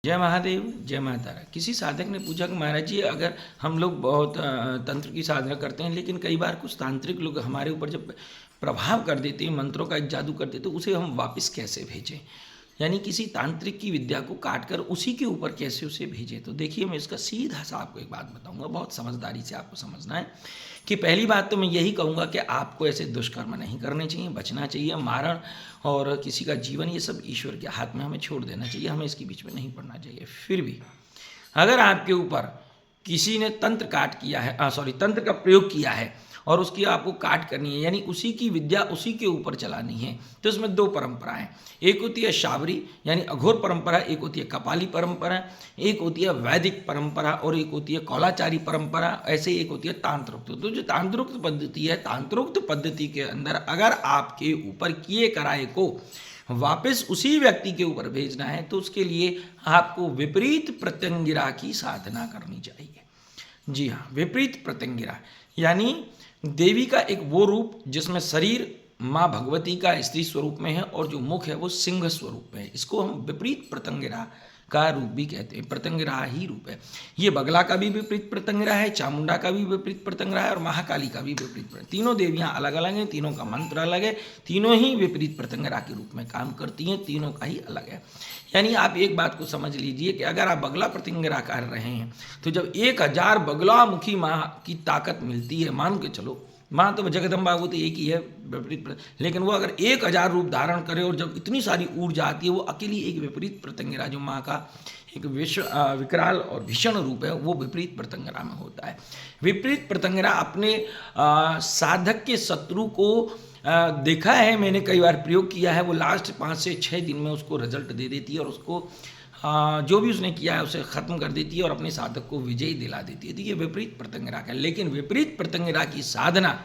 जय महादेव, जय माता तारा। किसी साधक ने पूछा कि महाराज जी, अगर हम लोग बहुत तंत्र की साधना करते हैं, लेकिन कई बार कुछ तांत्रिक लोग हमारे ऊपर जब प्रभाव कर देते हैं, मंत्रों का एक जादू कर देते, तो उसे हम वापस कैसे भेजें? यानी किसी तांत्रिक की विद्या को काट कर उसी के ऊपर कैसे उसे भेजें? तो देखिए, मैं इसका सीधा सा आपको एक बात बताऊंगा, बहुत समझदारी से आपको समझना है कि पहली बात तो मैं यही कहूँगा कि आपको ऐसे दुष्कर्म नहीं करने चाहिए, बचना चाहिए। मारण और किसी का जीवन, ये सब ईश्वर के हाथ में हमें छोड़ देना चाहिए, हमें इसके बीच में नहीं पड़ना चाहिए। फिर भी अगर आपके ऊपर किसी ने तंत्र काट किया है, सॉरी, तंत्र का प्रयोग किया है और उसकी आपको काट करनी है, यानी उसी की विद्या उसी के ऊपर चलानी है, तो इसमें दो परंपराएं, एक होती है शाबरी यानी अघोर परंपरा, एक होती है कपाली परंपरा, एक होती है वैदिक परंपरा और एक होती है कौलाचारी परंपरा, ऐसे एक होती है तांत्रोक्त। तो जो तांत्रोक्त पद्धति है, तांत्रोक्त पद्धति के अंदर अगर आपके ऊपर किए कराए को वापस उसी व्यक्ति के ऊपर भेजना है, तो उसके लिए आपको विपरीत प्रत्यंगिरा की साधना करनी चाहिए। जी हाँ, विपरीत प्रत्यंगिरा यानी देवी का एक वो रूप जिसमें शरीर माँ भगवती का स्त्री स्वरूप में है और जो मुख है वो सिंह स्वरूप में है, इसको हम विपरीत प्रत्यंगिरा का रूप भी कहते हैं। प्रत्यंगिरा ही रूप है ये। बगला का भी विपरीत प्रत्यंगिरा है, चामुंडा का भी विपरीत प्रत्यंगिरा है और महाकाली का भी विपरीत। तीनों देवियां अलग अलग हैं, तीनों का मंत्र अलग है, तीनों ही विपरीत प्रत्यंगिरा के रूप में काम करती हैं, तीनों का ही अलग है। यानी आप एक बात को समझ लीजिए कि अगर आप बगला प्रत्यंगिरा कर रहे हैं, तो जब 1000 बगलामुखी माँ की ताकत मिलती है, मान के चलो, माँ तो जगदम्बा वो तो एक ही है विपरीत, लेकिन वो अगर 1000 रूप धारण करे और जब इतनी सारी ऊर्जा आती है, वो अकेली एक विपरीत प्रत्यंगिरा जो माँ का एक विकराल और भीषण रूप है, वो विपरीत प्रत्यंगिरा में होता है। विपरीत प्रत्यंगिरा अपने साधक के शत्रु को देखा है मैंने, कई बार प्रयोग किया है, वो लास्ट 5 से 6 दिन में उसको रिजल्ट दे देती है और उसको जो भी उसने किया है उसे खत्म कर देती है और अपने साधक को विजयी दिला देती है। तो ये विपरीत प्रत्यंगिरा का। लेकिन विपरीत प्रत्यंगिरा की साधना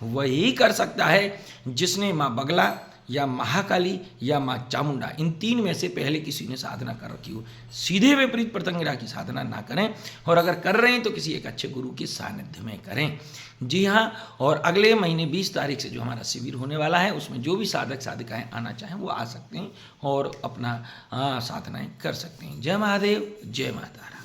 वही कर सकता है जिसने माँ बगला या महाकाली या माँ चामुंडा, इन 3 में से पहले किसी ने साधना कर रखी हो। सीधे विपरीत प्रत्यंगिरा की साधना ना करें, और अगर कर रहे हैं तो किसी एक अच्छे गुरु के सानिध्य में करें। जी हाँ, और अगले महीने 20 तारीख से जो हमारा शिविर होने वाला है, उसमें जो भी साधक साधिकाएं आना चाहें वो आ सकते हैं और अपना साधनाएं कर सकते हैं। जय महादेव, जय माता तारा।